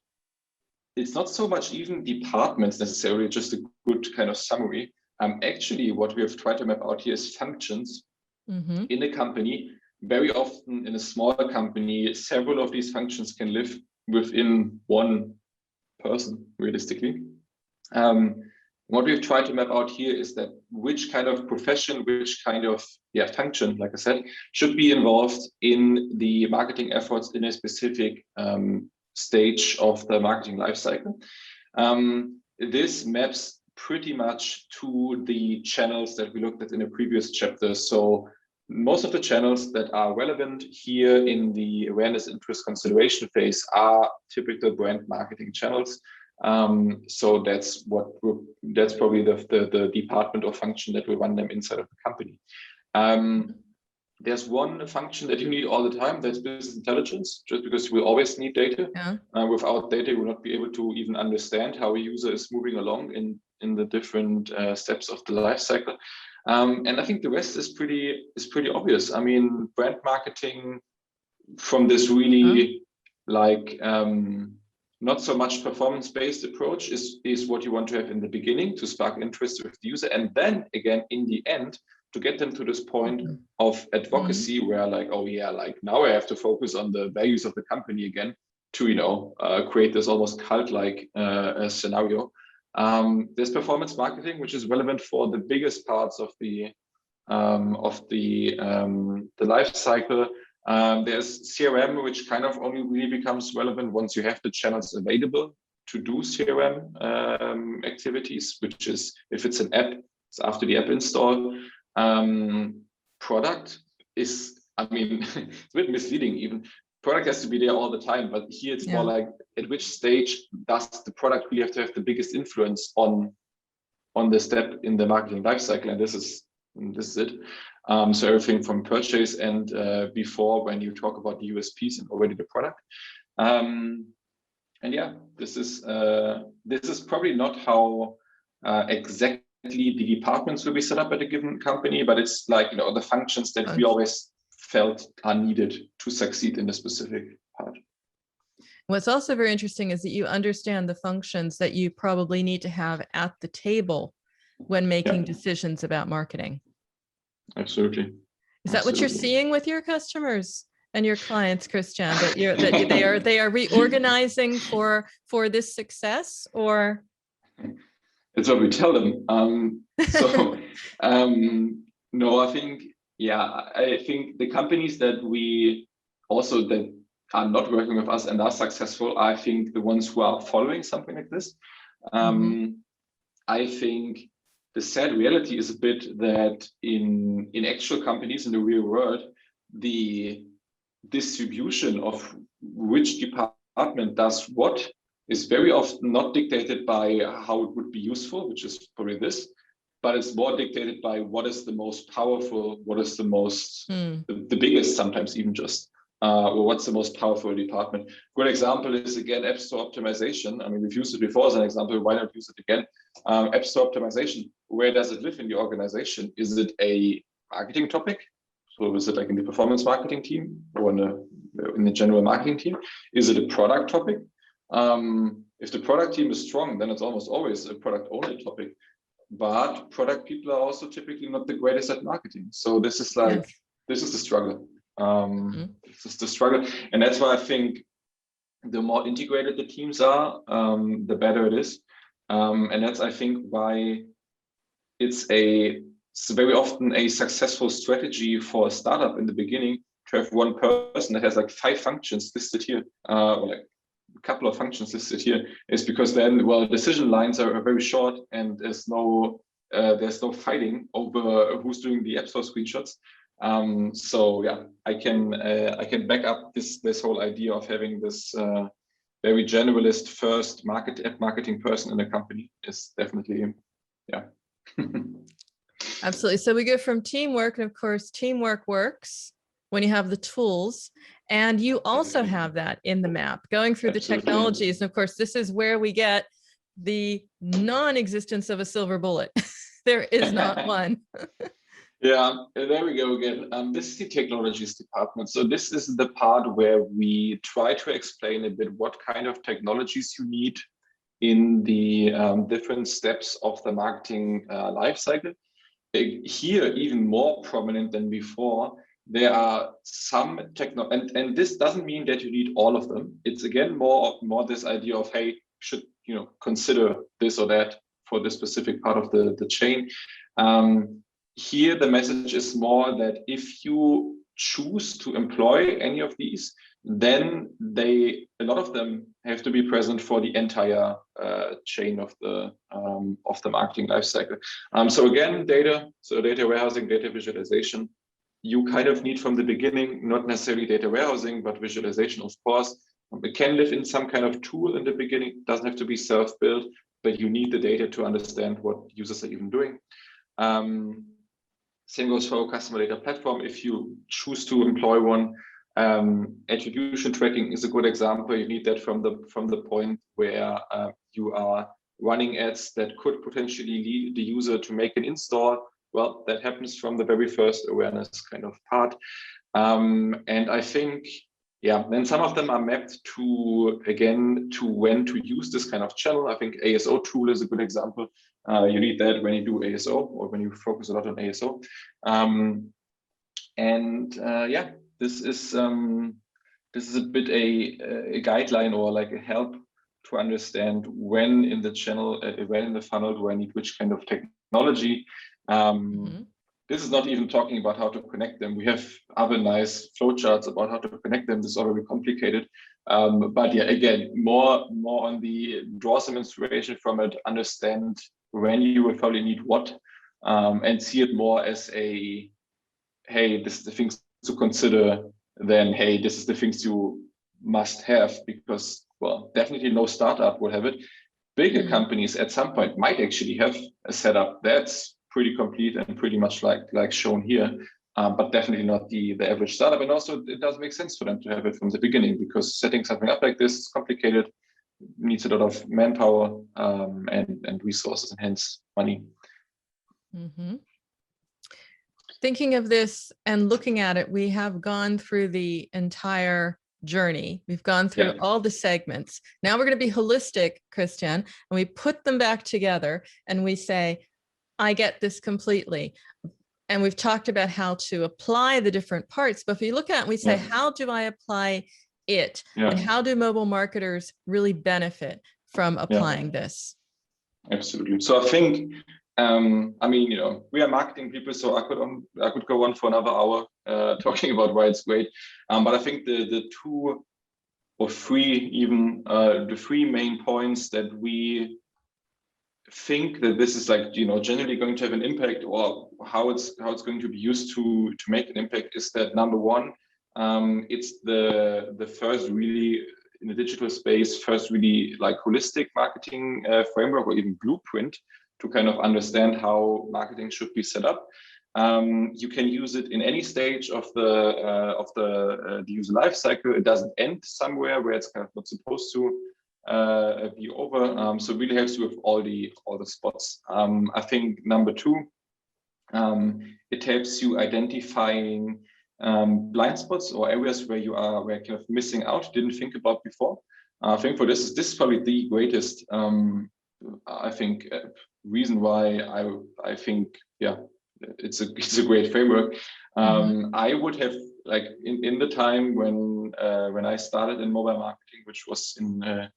it's not so much even departments necessarily, just a good kind of summary. Actually, what we have tried to map out here is functions in a company. Very often in a smaller company, several of these functions can live within one person, realistically. What we've tried to map out here is that which kind of profession, which kind of function, like I said, should be involved in the marketing efforts in a specific stage of the marketing lifecycle. This maps pretty much to the channels that we looked at in a previous chapter. So most of the channels that are relevant here in the awareness, interest, consideration phase are typical brand marketing channels. So that's probably the department or function that will run them inside of the company. There's one function that you need all the time, that's business intelligence, just because you will always need data. Without data, you will not be able to even understand how a user is moving along in the different steps of the life cycle. And I think the rest is pretty obvious. I mean, brand marketing from this really not so much performance-based approach is what you want to have in the beginning to spark interest with the user. And then again, in the end, to get them to this point of advocacy where now I have to focus on the values of the company again to, create this almost cult-like scenario. There's performance marketing, which is relevant for the biggest parts of the life cycle. There's CRM, which kind of only really becomes relevant once you have the channels available to do CRM activities, which is if it's an app, it's after the app install. Product is, I mean, it's a bit misleading even. Product has to be there all the time, but here it's more like at which stage does the product really have to have the biggest influence on the step in the marketing lifecycle, and this is it. So everything from purchase and before when you talk about the USPs and already the product. And yeah, this is probably not how exactly the departments will be set up at a given company, but it's like, you know, the functions that we always felt are needed to succeed in the specific part. What's also very interesting is that you understand the functions that you probably need to have at the table when making decisions about marketing. Absolutely. Is that what you're seeing with your customers and your clients, Christian? That they are reorganizing for this success, or? It's what we tell them. No, I think the companies that are not working with us and are successful, I think the ones who are following something like this. I think the sad reality is a bit that in actual companies in the real world, the distribution of which department does what is very often not dictated by how it would be useful, which is probably this, but it's more dictated by what is the most powerful, what is the most, the biggest sometimes even just, or what's the most powerful department. Good example is, again, App Store optimization. I mean, we've used it before as an example, why not use it again? App Store optimization, where does it live in the organization? Is it a marketing topic? So is it like in the performance marketing team or in the general marketing team? Is it a product topic? If the product team is strong, then it's almost always a product only topic. But product people are also typically not the greatest at marketing. So this is like, this is the struggle. This is the struggle. And that's why I think the more integrated the teams are, the better it is. And that's, I think, why it's very often a successful strategy for a startup in the beginning to have one person that has like 5 functions listed here, or like a couple of functions listed here, is because then, well, decision lines are very short and there's no fighting over who's doing the App Store screenshots. So yeah, I can back up this whole idea of having this very generalist first app marketing person in a company is definitely, yeah. Absolutely. So we go from teamwork, and of course, teamwork works when you have the tools, and you also have that in the map, going through the technologies. And of course, this is where we get the non-existence of a silver bullet. There is not one. Yeah, there we go again. This is the technologies department. So this is the part where we try to explain a bit what kind of technologies you need in the different steps of the marketing lifecycle. Here, even more prominent than before, there are some and this doesn't mean that you need all of them. It's again more this idea of, hey, should consider this or that for the specific part of the chain. Here, the message is more that if you choose to employ any of these, then a lot of them have to be present for the entire chain of the marketing lifecycle. So again, data warehousing, data visualization, you kind of need from the beginning, not necessarily data warehousing, but visualization, of course. It can live in some kind of tool in the beginning. It doesn't have to be self-built, but you need the data to understand what users are even doing. Same goes for a customer data platform. If you choose to employ one, attribution tracking is a good example. You need that from the point where you are running ads that could potentially lead the user to make an install. Well, that happens from the very first awareness kind of part. And I think, yeah, then some of them are mapped to when to use this kind of channel. I think ASO tool is a good example. You need that when you do ASO or when you focus a lot on ASO. Yeah, this is a bit a guideline or like a help to understand when in the channel, when in the funnel do I need which kind of technology. this is not even talking about how to connect them. We have other nice flowcharts about how to connect them. This is already complicated. But yeah, again, more on the draw some inspiration from it, understand when you will probably need what, and see it more as a, hey, this is the things to consider, than, hey, this is the things you must have, because, well, definitely no startup will have it. Bigger companies at some point might actually have a setup that's pretty complete and pretty much like shown here, but definitely not the average startup. And also, it does make sense for them to have it from the beginning, because setting something up like this is complicated, needs a lot of manpower, and resources, and hence money. Mm-hmm. Thinking of this and looking at it, we have gone through the entire journey. We've gone through all the segments. Now we're going to be holistic, Christian, and we put them back together and we say, I get this completely. And we've talked about how to apply the different parts, but if you look at it, we say, how do I apply it? And how do mobile marketers really benefit from applying this? Absolutely. So I think, I mean, we are marketing people, so I could go on for another hour talking about why it's great. But I think the two or three, even the three main points that we think that this is generally going to have an impact, or how it's going to be used to make an impact, is that number one, it's the first really, in the digital space, first really holistic marketing framework, or even blueprint, to kind of understand how marketing should be set up. You can use it in any stage of the user life cycle. It doesn't end somewhere where it's kind of not supposed to be over. So it really helps you with all the spots. I think number two, it helps you identifying blind spots or areas where you are kind of missing out, didn't think about before. I think for this is probably the greatest reason why I think it's a great framework. I would have, in the time when I started in mobile marketing, which was in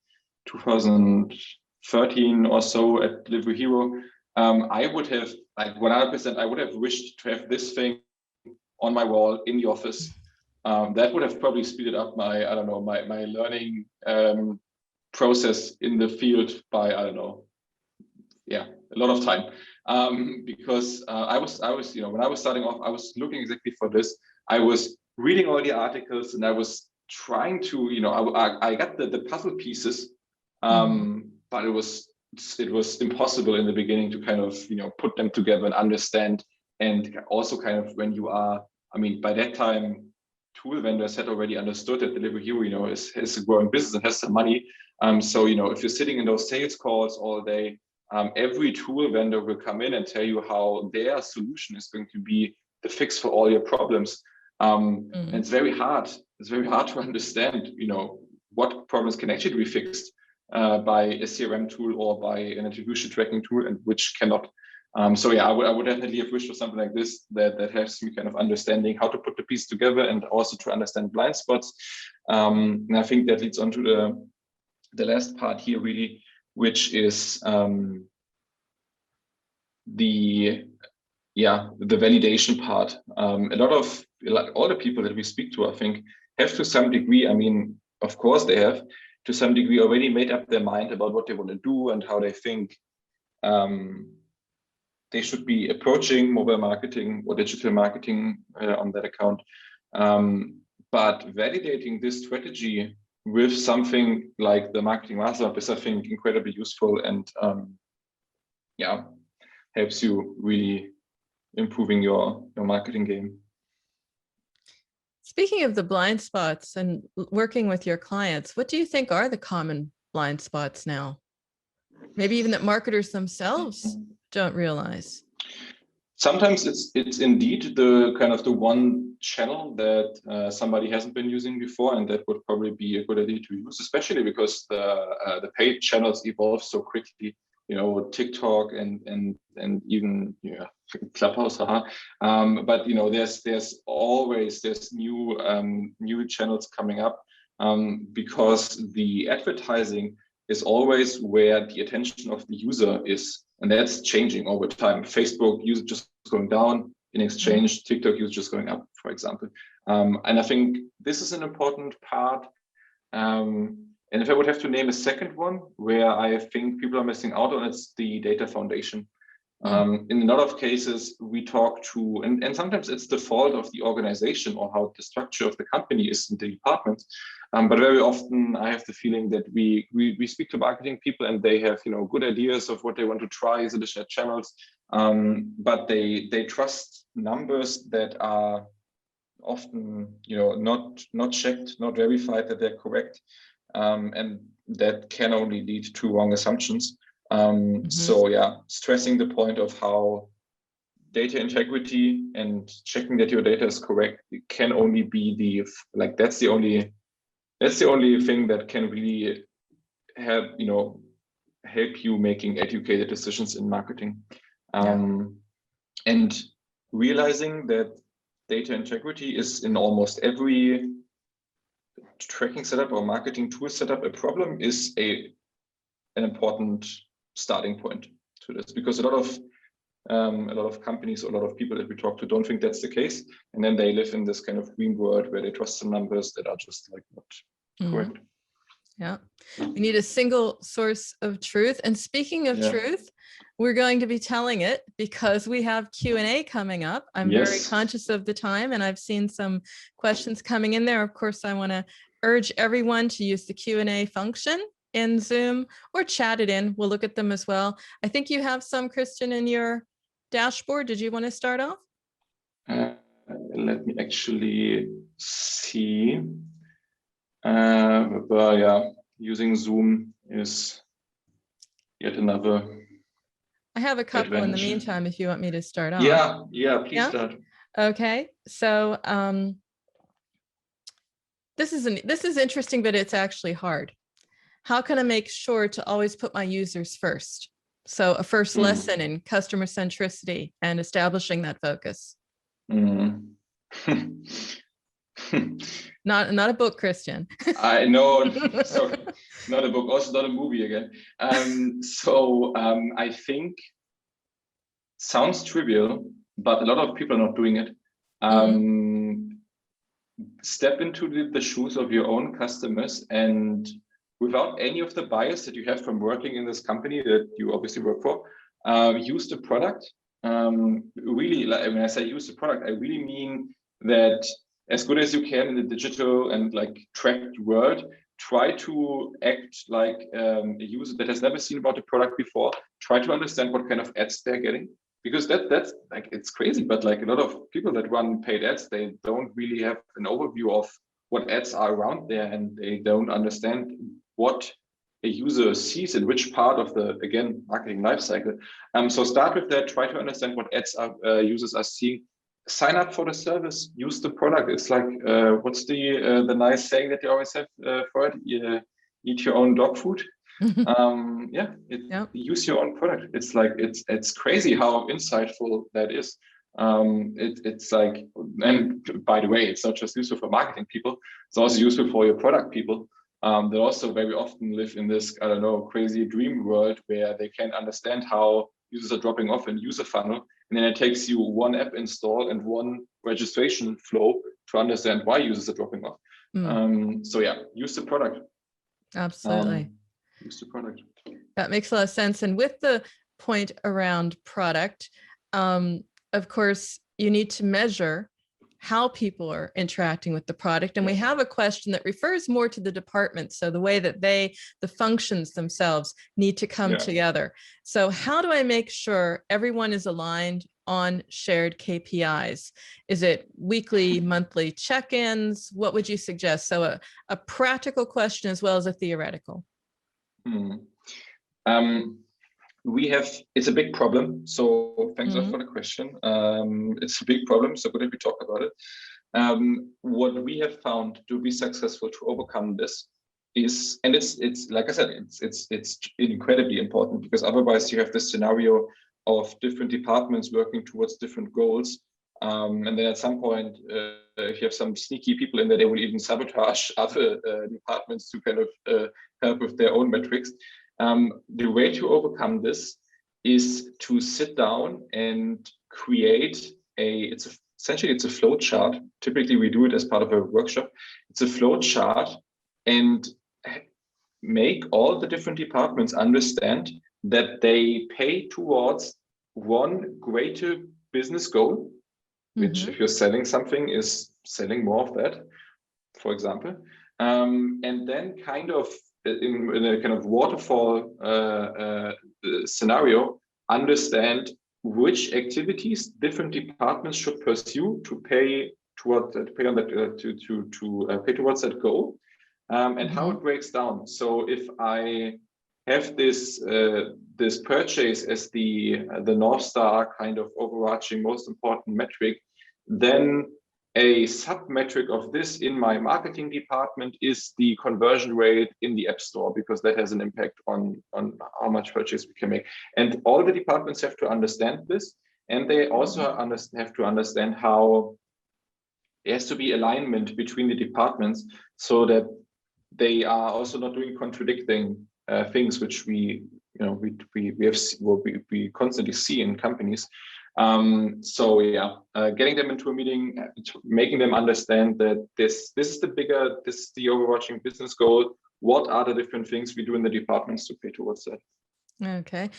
2013 or so at Delivery Hero, I would have 100%. I would have wished to have this thing on my wall in the office. That would have probably speeded up my learning process in the field by a lot of time. Because I was when I was starting off, I was looking exactly for this. I was reading all the articles and I was trying to, I got the puzzle pieces, but it was impossible in the beginning to kind of put them together and understand. And also kind of when you are, by that time, tool vendors had already understood that Delivery Hero, is a growing business and has some money. So if you're sitting in those sales calls all day, every tool vendor will come in and tell you how their solution is going to be the fix for all your problems. And it's very hard. It's very hard to understand, what problems can actually be fixed by a CRM tool or by an attribution tracking tool, and which cannot. I would definitely have wished for something like this that helps me kind of understanding how to put the piece together and also to understand blind spots. And I think that leads on to the last part here, really, which is the validation part. A lot of all the people that we speak to, I think, have to some degree, of course they have to some degree already made up their mind about what they want to do and how they think they should be approaching mobile marketing or digital marketing on that account. But validating this strategy with something like the Marketing Master Map is, I think, incredibly useful and helps you really improving your marketing game. Speaking of the blind spots and working with your clients, what do you think are the common blind spots now? Maybe even that marketers themselves don't realize. Sometimes it's indeed the kind of the one channel that somebody hasn't been using before, and that would probably be a good idea to use, especially because the paid channels evolve so quickly. TikTok and even Clubhouse, but there's always new channels coming up, because the advertising is always where the attention of the user is, and that's changing over time. Facebook user just going down, in exchange, TikTok use just going up, for example. And I think this is an important part. And if I would have to name a second one where I think people are missing out on, it's the data foundation. In a lot of cases, we talk to, and sometimes it's the fault of the organization or how the structure of the company is in the department. But very often I have the feeling that we speak to marketing people and they have, good ideas of what they want to try as additional channels. But they trust numbers that are often, not checked, not verified that they're correct. And that can only lead to wrong assumptions. So yeah, stressing the point of how data integrity and checking that your data is correct can only be that's the only thing that can really help you making educated decisions in marketing. And realizing that data integrity is in almost every tracking setup or marketing tool setup a problem is an important starting point to this, because a lot of companies, a lot of people that we talk to don't think that's the case, and then they live in this kind of dream world where they trust some numbers that are just not correct. Yeah, we need a single source of truth. And speaking of truth, we're going to be telling it because we have Q&A coming up. I'm very conscious of the time, and I've seen some questions coming in there. Of course, I want to urge everyone to use the Q&A function in Zoom or chat it in. We'll look at them as well. I think you have some, Christian, in your dashboard. Did you want to start off? Let me actually see. But yeah, using Zoom is yet another. I have a couple in the meantime if you want me to start off. Yeah, please start. Okay, so this is interesting, but it's actually hard. How can I make sure to always put my users first? So a first lesson in customer centricity and establishing that focus. Not a book, Christian. I know, sorry, not a book, also not a movie again. I think sounds trivial, but a lot of people are not doing it. Step into the shoes of your own customers, and without any of the bias that you have from working in this company that you obviously work for, use the product. Really, when I say use the product, I really mean that as good as you can in the digital and tracked world, try to act like a user that has never seen about the product before. Try to understand what kind of ads they're getting, because that's it's crazy, but a lot of people that run paid ads, they don't really have an overview of what ads are around there, and they don't understand what a user sees in which part of the, again, marketing lifecycle. So start with that, try to understand what ads users are seeing, sign up for the service, use the product. It's what's the nice saying that you always have for it? Eat your own dog food. Use your own product. It's crazy how insightful that is. And by the way, it's not just useful for marketing people, it's also useful for your product people. They also very often live in this, crazy dream world where they can't understand how users are dropping off in user funnel. And then it takes you one app install and one registration flow to understand why users are dropping off. So yeah, use the product. Absolutely. Use the product. That makes a lot of sense. And with the point around product, of course, you need to measure how people are interacting with the product. And we have a question that refers more to the department. So the way that the functions themselves need to come together. So how do I make sure everyone is aligned on shared KPIs? Is it weekly, monthly check-ins? What would you suggest? So a practical question as well as a theoretical. It's a big problem. So thanks a lot for the question. It's a big problem. So good that we talk about it. What we have found to be successful to overcome this is, and it's like I said, it's incredibly important, because otherwise you have this scenario of different departments working towards different goals. And then at some point, if you have some sneaky people in there, they will even sabotage other departments to kind of help with their own metrics. The way to overcome this is to sit down and create essentially it's a flow chart. Typically we do it as part of a workshop. It's a flow chart, and make all the different departments understand that they pay towards one greater business goal, which if you're selling something is selling more of that, for example, and then kind of in a kind of waterfall scenario, understand which activities different departments should pursue to pay towards that goal, and how it breaks down. So if I have this purchase as the North Star kind of overarching most important metric, then a sub-metric of this in my marketing department is the conversion rate in the App Store, because that has an impact on how much purchase we can make. And all the departments have to understand this, and they also have to understand how there has to be alignment between the departments, so that they are also not doing contradicting things, which we constantly see in companies. Getting them into a meeting, making them understand that this is the overarching business goal. What are the different things we do in the departments to pay towards that? Okay.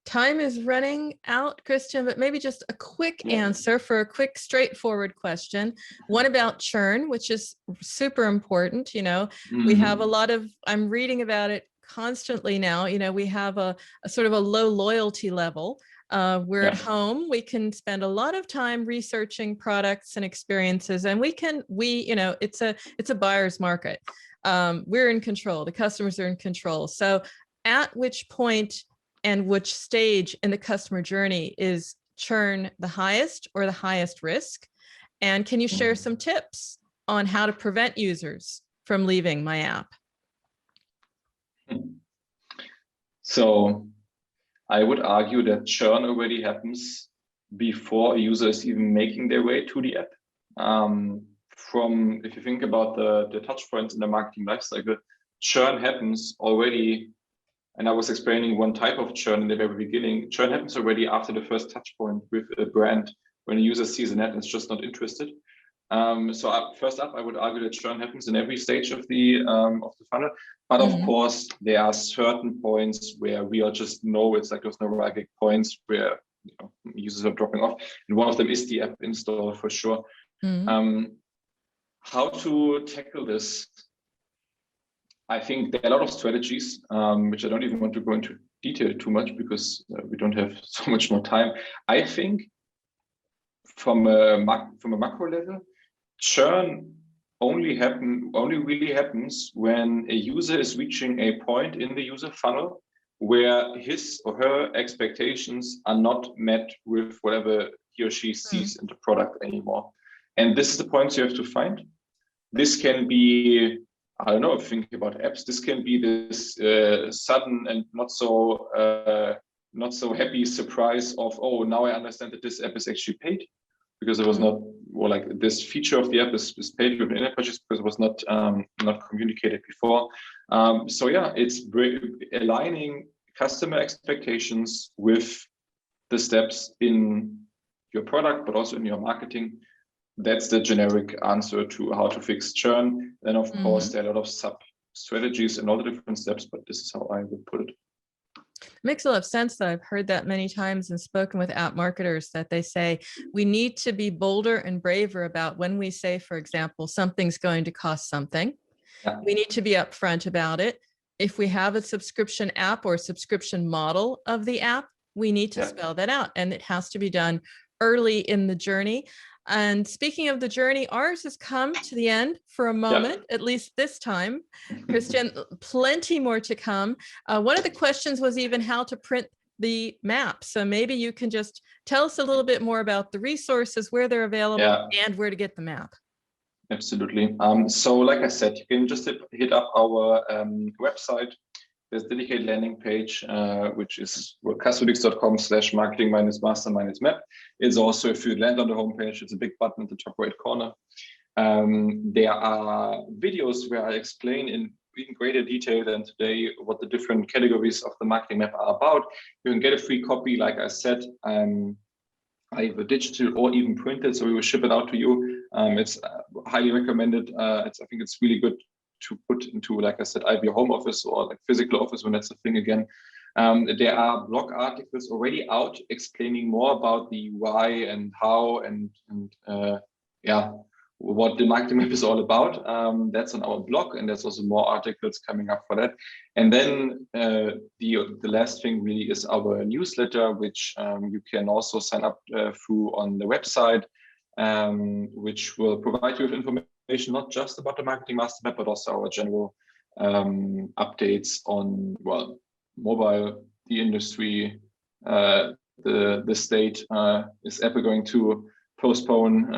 Time is running out, Christian, but maybe just a quick answer for a quick, straightforward question. One about churn, which is super important. We have a lot of, I'm reading about it constantly now. We have a sort of a low loyalty level. We're at home, we can spend a lot of time researching products and experiences, and it's a buyer's market. We're in control, the customers are in control. So at which point and which stage in the customer journey is churn the highest or the highest risk? And can you share some tips on how to prevent users from leaving my app? So I would argue that churn already happens before a user is even making their way to the app. If you think about the touch points in the marketing lifecycle, churn happens already. And I was explaining one type of churn in the very beginning. Churn happens already after the first touch point with a brand, when a user sees an ad and is just not interested. First up, I would argue that churn happens in every stage of the funnel. But of course, there are certain points where we all just know it's like those neuralgic points where users are dropping off. And one of them is the app install for sure. How to tackle this? I think there are a lot of strategies, which I don't even want to go into detail too much, because we don't have so much more time. I think from a macro level, churn only really happens when a user is reaching a point in the user funnel where his or her expectations are not met with whatever he or she sees in the product anymore. And this is the points you have to find. This can be, I don't know, if you think about apps, this can be this sudden and not so happy surprise of, oh, now I understand that this app is actually paid, because it was not, or like this feature of the app is paid with an in-app purchase because it was not communicated before. It's aligning customer expectations with the steps in your product, but also in your marketing. That's the generic answer to how to fix churn. Then of course there are a lot of sub strategies and all the different steps, but this is how I would put it. Makes a lot of sense that I've heard that many times and spoken with app marketers, that they say we need to be bolder and braver about when we say, for example, something's going to cost something. We need to be upfront about it. If we have a subscription app or subscription model of the app, we need to spell that out, and it has to be done early in the journey. And speaking of the journey, ours has come to the end for a moment, at least this time. Christian, plenty more to come. One of the questions was even how to print the map. So maybe you can just tell us a little bit more about the resources, where they're available, and where to get the map. Absolutely. So like I said, you can just hit up our website. There's a dedicated landing page, which is customlytics.com/marketing-master-map. It's also, if you land on the homepage, it's a big button at the top right corner. There are videos where I explain in greater detail than today what the different categories of the marketing map are about. You can get a free copy, like I said. either digital or even printed. So we will ship it out to you. It's highly recommended. I think it's really good to put into, like I said, either your home office or like physical office when that's a thing again. There are blog articles already out explaining more about the why and how and what the marketing map is all about. That's on our blog, and there's also more articles coming up for that. And then the last thing really is our newsletter, which you can also sign up through on the website, which will provide you with information not just about the Marketing Master Map, but also our general updates on, well, mobile, the industry, the state. Is Apple going to postpone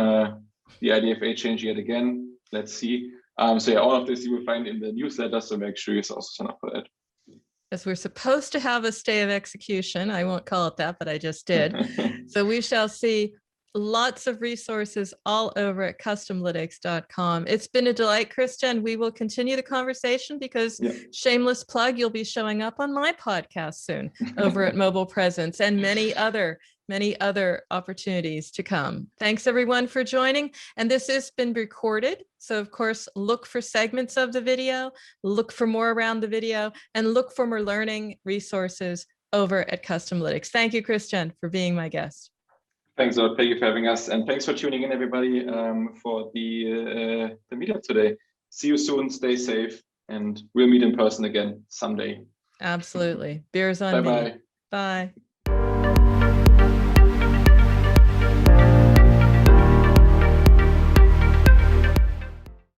the IDFA change yet again? Let's see. So yeah, all of this you will find in the newsletter, so make sure you also sign up for that. As we're supposed to have a stay of execution, I won't call it that, but I just did. So we shall see lots of resources all over at Customlytics.com. It's been a delight, Christian. We will continue the conversation because, shameless plug, you'll be showing up on my podcast soon over at Mobile Presence, and many other opportunities to come. Thanks everyone for joining. And this has been recorded. So of course, look for segments of the video, look for more around the video, and look for more learning resources over at Customlytics. Thank you, Christian, for being my guest. Thanks a lot, Peggy, for having us. And thanks for tuning in, everybody, for the meetup today. See you soon, stay safe, and we'll meet in person again someday. Absolutely. Beers on me. Bye-bye. Bye.